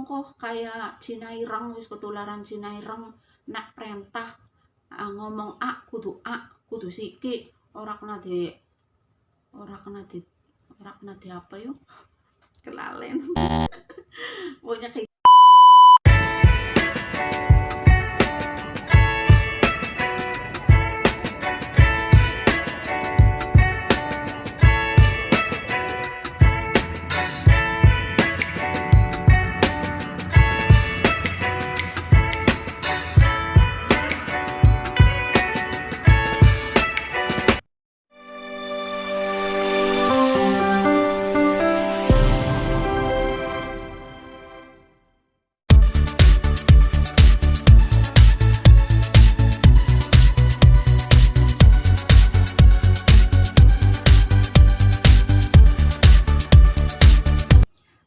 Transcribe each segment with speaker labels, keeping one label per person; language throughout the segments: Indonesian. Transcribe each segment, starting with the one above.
Speaker 1: kok kayak Cinaireng, wis ketularan Cinaireng. Nek perintah ngomong A kudu siki, ora kena di ora kena di ora kena di apa yuk, kelalen. Pokoknya kayak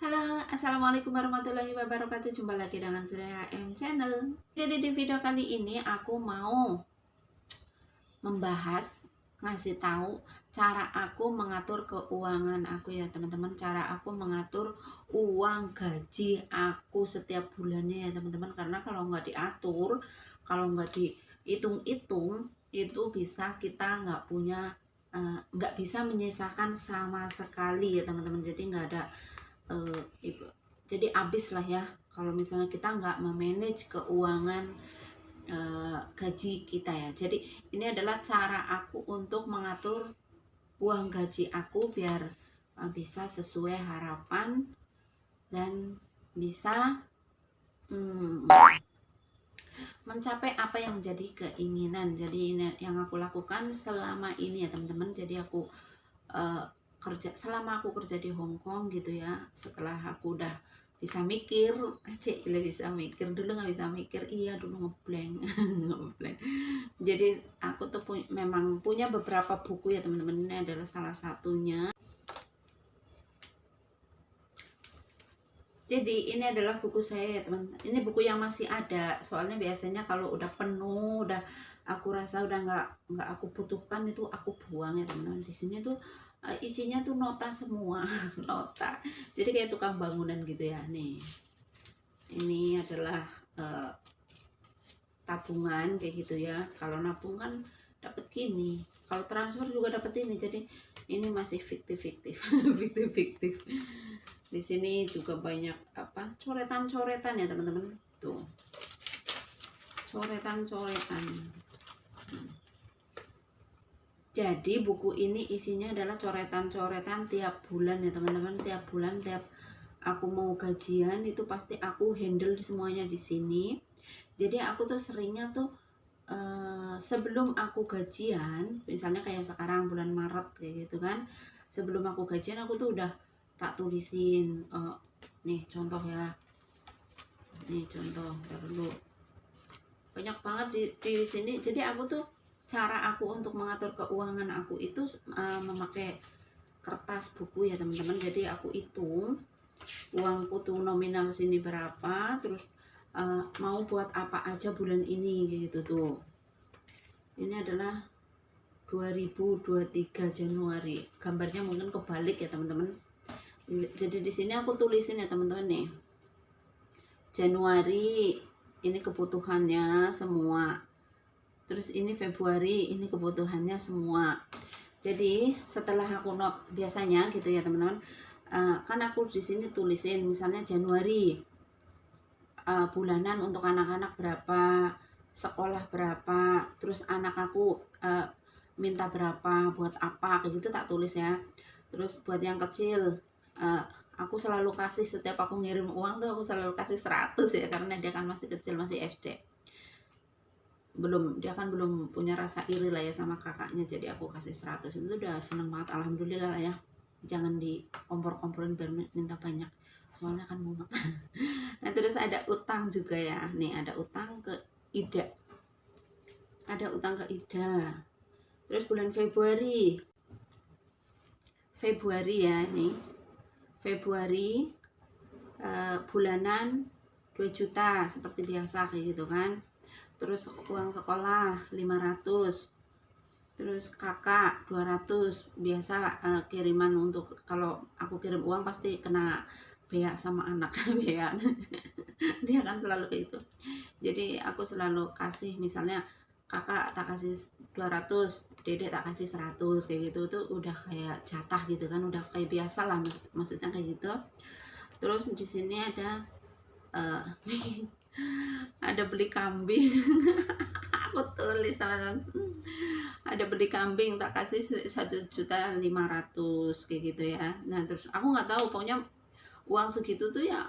Speaker 1: halo, assalamualaikum warahmatullahi wabarakatuh. Jumpa lagi dengan saya M Channel. Jadi di video kali ini aku mau membahas, ngasih tahu cara aku mengatur keuangan aku ya teman-teman. Cara aku mengatur uang gaji aku setiap bulannya ya teman-teman. Karena kalau nggak diatur, kalau nggak dihitung-hitung, itu bisa kita nggak bisa menyisakan sama sekali ya teman-teman. Jadi nggak ada jadi habis lah ya kalau misalnya kita nggak memanage keuangan gaji kita ya. Jadi ini adalah cara aku untuk mengatur uang gaji aku biar bisa sesuai harapan dan bisa mencapai apa yang menjadi keinginan. Jadi ini yang aku lakukan selama ini ya teman-teman. Jadi aku selama aku kerja di Hong Kong gitu ya, setelah aku udah bisa mikir, bisa mikir, dulu nggak bisa mikir, iya dulu ngeblank. Ngeblank. Jadi aku tuh memang punya beberapa buku ya teman-teman. Ini adalah salah satunya. Jadi ini adalah buku saya ya teman. Ini buku yang masih ada, soalnya biasanya kalau udah penuh, udah aku rasa udah nggak aku butuhkan, itu aku buang ya teman-teman. Di sini tuh isinya tuh nota semua. Nota, jadi kayak tukang bangunan gitu ya. Nih, ini adalah tabungan kayak gitu ya. Kalau nabung kan dapat gini, kalau transfer juga dapat ini. Jadi ini masih fiktif. Fiktif. Di sini juga banyak apa, coretan-coretan ya teman-teman. Tuh, coretan-coretan. Jadi buku ini isinya adalah coretan-coretan tiap bulan ya teman-teman. Tiap bulan, tiap aku mau gajian itu pasti aku handle semuanya di sini. Jadi aku tuh seringnya tuh sebelum aku gajian, misalnya kayak sekarang bulan Maret kayak gitu kan, sebelum aku gajian aku tuh udah tak tulisin. Nih contoh ya, nih contoh dulu, banyak banget di sini. Jadi aku tuh, cara aku untuk mengatur keuangan aku itu memakai kertas buku ya teman-teman. Jadi aku hitung uangku tuh nominal sini berapa, terus mau buat apa aja bulan ini gitu tuh. Ini adalah 2023 Januari. Gambarnya mungkin kebalik ya teman-teman. Jadi di sini aku tulisin ya teman-teman nih. Januari ini kebutuhannya semua. Terus ini Februari, ini kebutuhannya semua. Jadi setelah aku note biasanya gitu ya teman-teman, kan aku di sini tulisin misalnya Januari bulanan untuk anak-anak berapa, sekolah berapa, terus anak aku minta berapa, buat apa, kayak gitu tak tulis ya. Terus buat yang kecil, aku selalu kasih, setiap aku ngirim uang tuh aku selalu kasih 100 ya, karena dia kan masih kecil, masih SD. Dia kan belum punya rasa iri lah ya sama kakaknya, jadi aku kasih 100. Itu udah seneng banget, alhamdulillah lah ya. Jangan dikompor-komporin biar minta banyak, soalnya kan mumet. Nah terus ada utang juga ya. Nih ada utang ke Ida, terus bulan Februari ya, nih Februari bulanan 2 juta seperti biasa kayak gitu kan. Terus uang sekolah 500, terus kakak 200 biasa kiriman. Untuk kalau aku kirim uang pasti kena beak sama anak beak dia kan selalu kayak gitu. Jadi aku selalu kasih, misalnya kakak tak kasih 200, dedek tak kasih 100 kayak gitu, tuh udah kayak jatah gitu kan, udah kayak biasa lah maksudnya kayak gitu. Terus di sini ada uh, ada beli kambing aku tulis teman-teman, ada beli kambing tak kasih 1.500.000 kayak gitu ya. Nah terus aku nggak tahu, pokoknya uang segitu tuh ya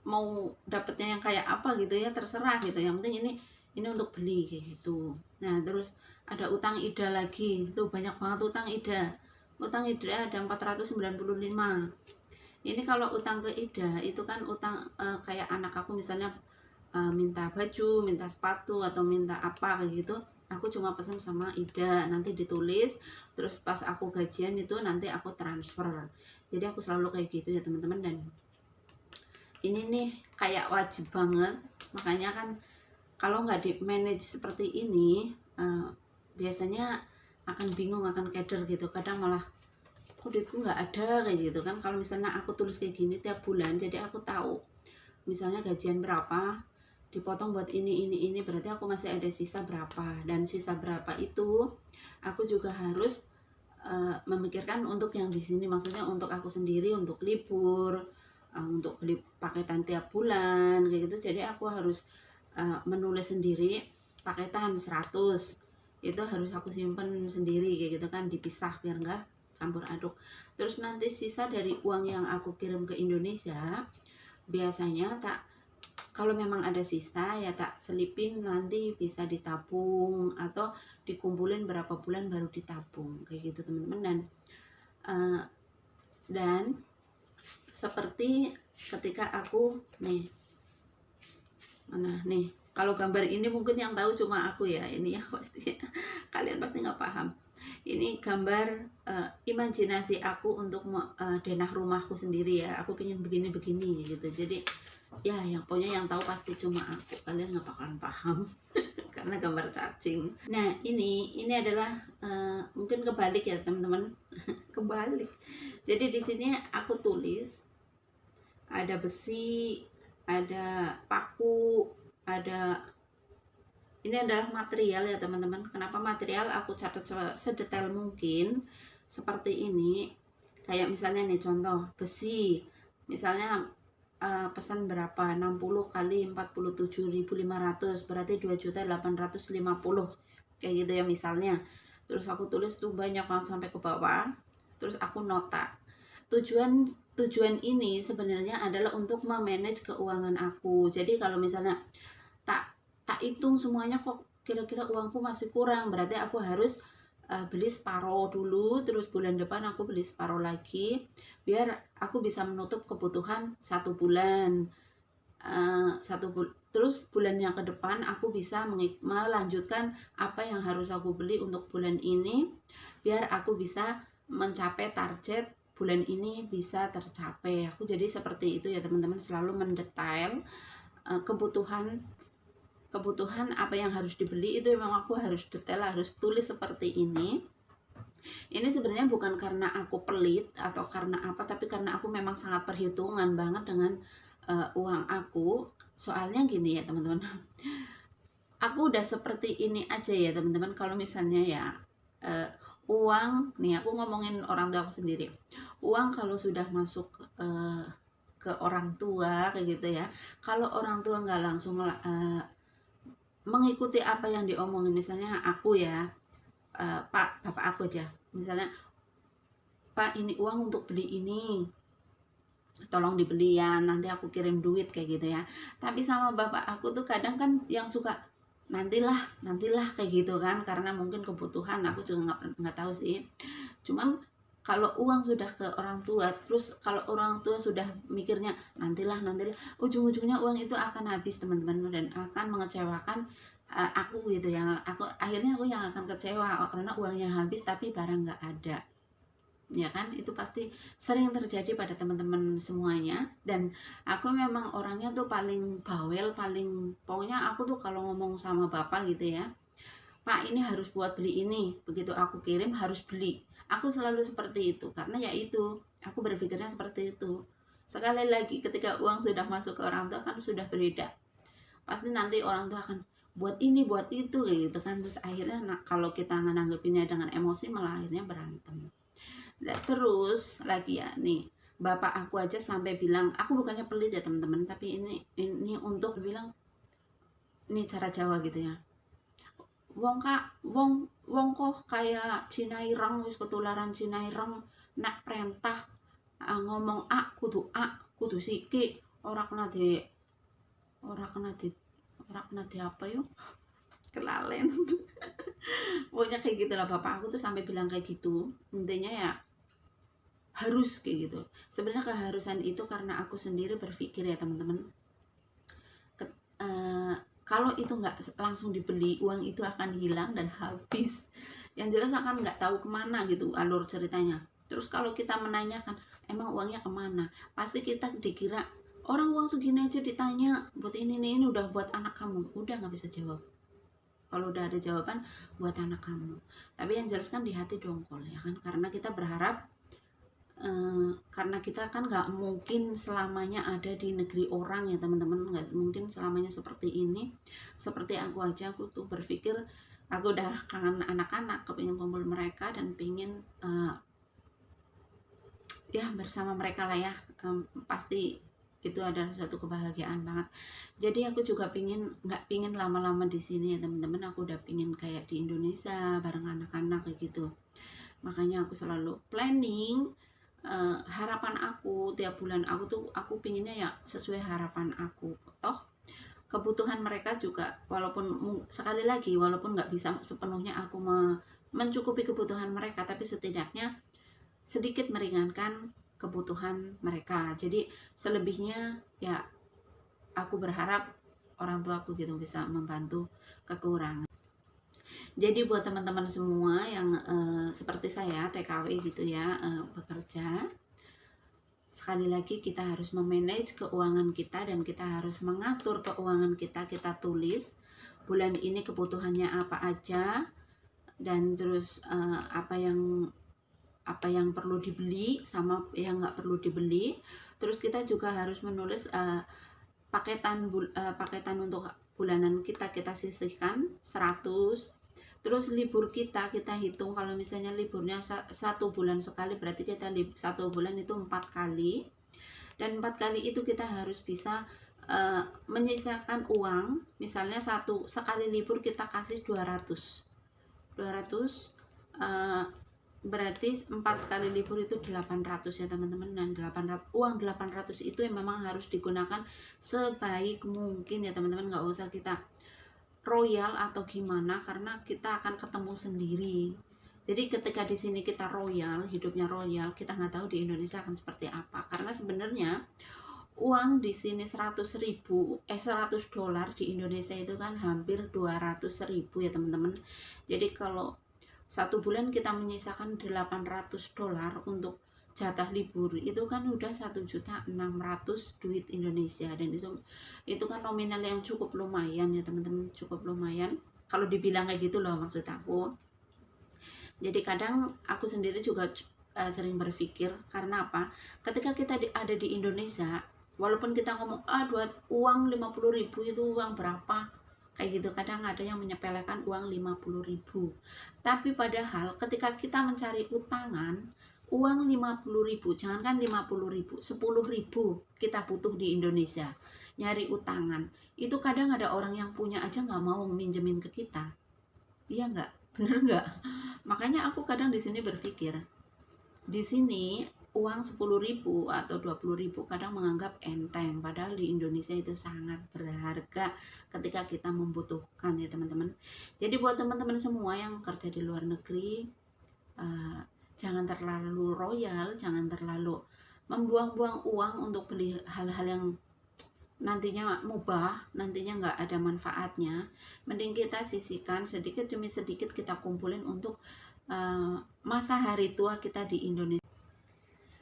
Speaker 1: mau dapetnya yang kayak apa gitu ya, terserah gitu, yang penting ini untuk beli kayak gitu. Nah terus ada utang ida lagi, tuh banyak banget utang ida. Utang ida ada 495. Ini kalau utang ke ida itu kan utang kayak anak aku misalnya minta baju, minta sepatu, atau minta apa kayak gitu, aku cuma pesan sama ida, nanti ditulis, terus pas aku gajian itu nanti aku transfer. Jadi aku selalu kayak gitu ya teman-teman. Dan ini nih kayak wajib banget, makanya kan kalau nggak di manage seperti ini biasanya akan bingung, akan keder gitu, kadang malah kok duitku nggak ada kayak gitu kan. Kalau misalnya aku tulis kayak gini tiap bulan, jadi aku tahu misalnya gajian berapa dipotong buat ini, berarti aku masih ada sisa berapa, dan sisa berapa itu aku juga harus memikirkan untuk yang di sini, maksudnya untuk aku sendiri, untuk libur, untuk beli paketan tiap bulan kayak gitu. Jadi aku harus menulis sendiri paketan 100 itu harus aku simpen sendiri kayak gitu kan, dipisah biar enggak campur aduk. Terus nanti sisa dari uang yang aku kirim ke Indonesia, biasanya tak, kalau memang ada sisa ya tak selipin, nanti bisa ditabung atau dikumpulin berapa bulan baru ditabung kayak gitu teman-teman. Dan seperti ketika aku nih, mana nih, kalau gambar ini mungkin yang tahu cuma aku ya, ini ya pasti kalian pasti nggak paham. Ini gambar imajinasi aku untuk denah rumahku sendiri ya, aku pengen begini-begini gitu. Jadi ya yang pokoknya yang tahu pasti cuma aku, kalian nggak bakalan paham karena gambar cacing. Nah ini adalah mungkin kebalik ya teman-teman kebalik. Jadi di sini aku tulis ada besi, ada paku, ada, ini adalah material ya teman-teman. Kenapa material aku catat sedetail mungkin seperti ini. Kayak misalnya nih contoh besi, misalnya pesan berapa, 60 kali 47.500 berarti 2.850 kayak gitu ya misalnya. Terus aku tulis tuh banyak banget sampai ke bawah, terus aku nota. Tujuan ini sebenarnya adalah untuk memanage keuangan aku. Jadi kalau misalnya tak hitung semuanya kok kira-kira uangku masih kurang, berarti aku harus beli separuh dulu, terus bulan depan aku beli separuh lagi biar aku bisa menutup kebutuhan 1 bulan. Terus bulan yang ke depan aku bisa melanjutkan apa yang harus aku beli untuk bulan ini biar aku bisa mencapai target bulan ini bisa tercapai. Aku jadi seperti itu ya teman-teman, selalu mendetail kebutuhan apa yang harus dibeli, itu memang aku harus detail, harus tulis seperti ini. Ini sebenarnya bukan karena aku pelit atau karena apa, tapi karena aku memang sangat perhitungan banget dengan uang aku. Soalnya gini ya teman-teman, aku udah seperti ini aja ya teman-teman. Kalau misalnya ya uang nih, aku ngomongin orang tua aku sendiri, uang kalau sudah masuk ke orang tua kayak gitu ya, kalau orang tua nggak langsung mengikuti apa yang diomongin, misalnya aku ya Pak, bapak aku aja, misalnya Pak ini uang untuk beli ini, tolong dibeli ya, nanti aku kirim duit kayak gitu ya. Tapi sama bapak aku tuh kadang kan yang suka nantilah kayak gitu kan, karena mungkin kebutuhan, aku juga nggak tahu sih. Cuman kalau uang sudah ke orang tua, terus kalau orang tua sudah mikirnya nantilah, ujung-ujungnya uang itu akan habis teman-teman, dan akan mengecewakan aku gitu ya. Akhirnya aku yang akan kecewa karena uangnya habis tapi barang nggak ada. Ya kan, itu pasti sering terjadi pada teman-teman semuanya. Dan aku memang orangnya tuh paling bawel, pokoknya aku tuh kalau ngomong sama bapak gitu ya, Pak ini harus buat beli ini, begitu aku kirim harus beli. Aku selalu seperti itu, karena ya itu, aku berpikirnya seperti itu. Sekali lagi, ketika uang sudah masuk ke orang tua kan sudah berbeda. Pasti nanti orang tua akan buat ini, buat itu, kayak gitu kan. Terus akhirnya kalau kita menanggapinya dengan emosi, malah akhirnya berantem. Dan terus lagi ya nih, bapak aku aja sampai bilang, aku bukannya pelit ya teman-teman, tapi ini untuk bilang, ini cara Jawa gitu ya. Wong kok kayak Cinaireng, wis ketularan Cinaireng, nak perintah ngomong kudu siki, ora kena di apa yuk, kelalen. Pokoknya kayak gitu lah, bapak aku tuh sampai bilang kayak gitu. Intinya ya harus kayak gitu. Sebenarnya keharusan itu karena aku sendiri berpikir ya teman-teman, kalau itu nggak langsung dibeli, uang itu akan hilang dan habis. Yang jelas akan nggak tahu kemana gitu alur ceritanya. Terus kalau kita menanyakan, emang uangnya kemana? Pasti kita dikira, orang uang segini aja ditanya, buat ini udah buat anak kamu. Udah nggak bisa jawab. Kalau udah ada jawaban, buat anak kamu. Tapi yang jelas kan di hati dongkol ya kan. Karena kita berharap, karena kita kan nggak mungkin selamanya ada di negeri orang ya teman-teman, nggak mungkin selamanya seperti ini. Seperti aku aja, aku tuh berpikir aku udah kangen anak-anak, kepingin kumpul mereka dan pingin ya bersama mereka lah ya. Pasti itu adalah suatu kebahagiaan banget. Jadi aku juga nggak pingin lama-lama di sini ya teman-teman. Aku udah pingin kayak di Indonesia bareng anak-anak kayak gitu. Makanya aku selalu planning, harapan aku tiap bulan aku pinginnya ya sesuai harapan aku. Toh kebutuhan mereka juga, walaupun sekali lagi walaupun nggak bisa sepenuhnya aku mencukupi kebutuhan mereka, tapi setidaknya sedikit meringankan kebutuhan mereka. Jadi selebihnya ya aku berharap orang tua aku gitu bisa membantu kekurangan. Jadi buat teman-teman semua yang seperti saya TKW gitu ya, bekerja, sekali lagi kita harus memanage keuangan kita dan kita harus mengatur keuangan kita. Kita tulis bulan ini kebutuhannya apa aja, dan terus apa yang perlu dibeli sama yang nggak perlu dibeli. Terus kita juga harus menulis paketan untuk bulanan kita sisihkan 100. Terus libur kita hitung, kalau misalnya liburnya 1 bulan sekali, berarti kita 1 bulan itu 4 kali, dan 4 kali itu kita harus bisa menyisakan uang. Misalnya sekali libur kita kasih 200, berarti 4 kali libur itu 800 ya teman-teman. Dan 800 itu yang memang harus digunakan sebaik mungkin ya teman-teman. Nggak usah kita royal atau gimana, karena kita akan ketemu sendiri. Jadi ketika di sini kita royal, hidupnya royal, kita nggak tahu di Indonesia akan seperti apa. Karena sebenarnya uang di sini 100 dolar di Indonesia itu kan hampir 200.000 ya teman-teman. Jadi kalau 1 bulan kita menyisakan 800 dolar untuk jatah libur, itu kan udah 1.600.000 duit Indonesia. Dan itu kan nominal yang cukup lumayan ya teman-teman, cukup lumayan kalau dibilang kayak gitu loh maksud aku. Jadi kadang aku sendiri juga sering berpikir, karena apa, ketika kita ada di Indonesia, walaupun kita ngomong buat uang 50.000 itu uang berapa kayak gitu, kadang ada yang menyepelekan uang 50.000. Tapi padahal ketika kita mencari utangan, uang 50.000, jangankan 50.000, 10.000 kita butuh di Indonesia nyari utangan, itu kadang ada orang yang punya aja nggak mau minjemin ke kita. Iya nggak? Bener nggak? Makanya aku kadang di sini berpikir, di sini uang 10.000 atau 20.000 kadang menganggap enteng, padahal di Indonesia itu sangat berharga ketika kita membutuhkan ya teman-teman. Jadi buat teman-teman semua yang kerja di luar negeri, jangan terlalu royal, jangan terlalu membuang-buang uang untuk beli hal-hal yang nantinya mubah, nantinya nggak ada manfaatnya. Mending kita sisihkan sedikit demi sedikit, kita kumpulin untuk masa hari tua kita di Indonesia.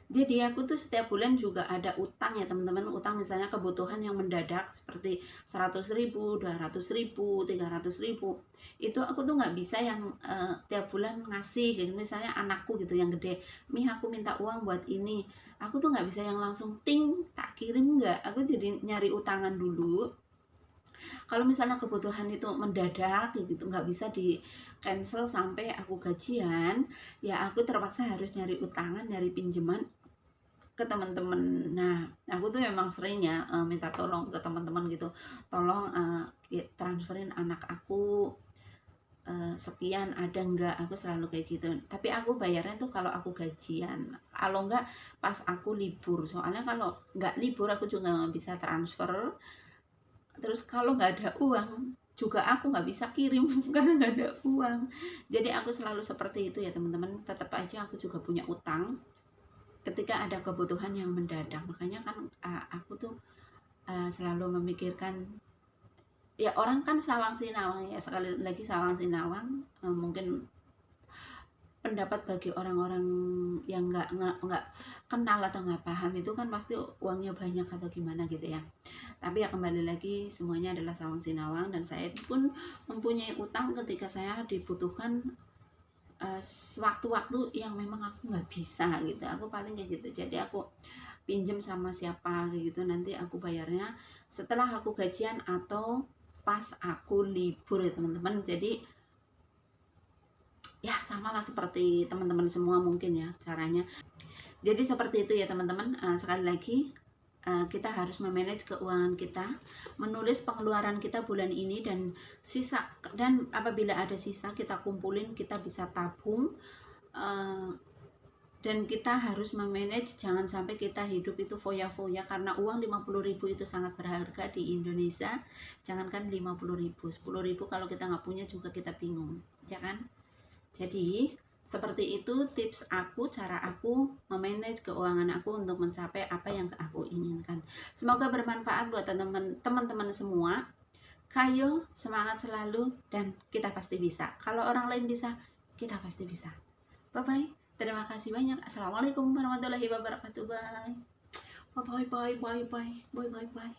Speaker 1: Jadi aku tuh setiap bulan juga ada utang ya teman-teman, utang misalnya kebutuhan yang mendadak seperti 100.000, 200.000, 300.000. Itu aku tuh nggak bisa yang tiap bulan ngasih gitu. Misalnya anakku gitu yang gede, "Mih, aku minta uang buat ini." Aku tuh nggak bisa yang langsung ting tak kirim, nggak. Aku jadi nyari utangan dulu. Kalau misalnya kebutuhan itu mendadak gitu, nggak bisa di cancel sampai aku gajian, ya aku terpaksa harus nyari utangan, nyari pinjaman ke teman-teman. Nah, aku tuh memang sering ya minta tolong ke teman-teman gitu. Tolong transferin anak aku sekian, ada enggak? Aku selalu kayak gitu. Tapi aku bayarnya tuh kalau aku gajian. Kalau enggak pas aku libur. Soalnya kalau enggak libur aku juga nggak bisa transfer. Terus kalau nggak ada uang juga aku nggak bisa kirim karena nggak ada uang. Jadi aku selalu seperti itu ya teman-teman. Tetap aja aku juga punya utang ketika ada kebutuhan yang mendadak. Makanya kan aku tuh selalu memikirkan, ya orang kan sawang sinawang ya, sekali lagi sawang sinawang. Mungkin pendapat bagi orang-orang yang nggak kenal atau nggak paham itu kan pasti uangnya banyak atau gimana gitu ya. Tapi ya kembali lagi semuanya adalah sawang sinawang, dan saya pun mempunyai utang ketika saya dibutuhkan sewaktu-waktu yang memang aku nggak bisa gitu. Aku paling kayak gitu, jadi aku pinjem sama siapa kayak gitu, nanti aku bayarnya setelah aku gajian atau pas aku libur ya teman-teman. Jadi ya samalah seperti teman-teman semua mungkin ya caranya. Jadi seperti itu ya teman-teman. Sekali lagi kita harus memanage keuangan kita, menulis pengeluaran kita bulan ini dan sisa, dan apabila ada sisa kita kumpulin, kita bisa tabung. Dan kita harus memanage, jangan sampai kita hidup itu foya-foya, karena uang 50.000 itu sangat berharga di Indonesia. Jangankan 50.000, 10.000 kalau kita nggak punya juga kita bingung, ya kan? Jadi seperti itu tips aku, cara aku memanage keuangan aku untuk mencapai apa yang aku inginkan. Semoga bermanfaat buat teman-teman semua. Kayo semangat selalu, dan kita pasti bisa. Kalau orang lain bisa, kita pasti bisa. Bye bye. Terima kasih banyak. Assalamualaikum warahmatullahi wabarakatuh. Bye. Bye bye bye bye bye bye bye bye.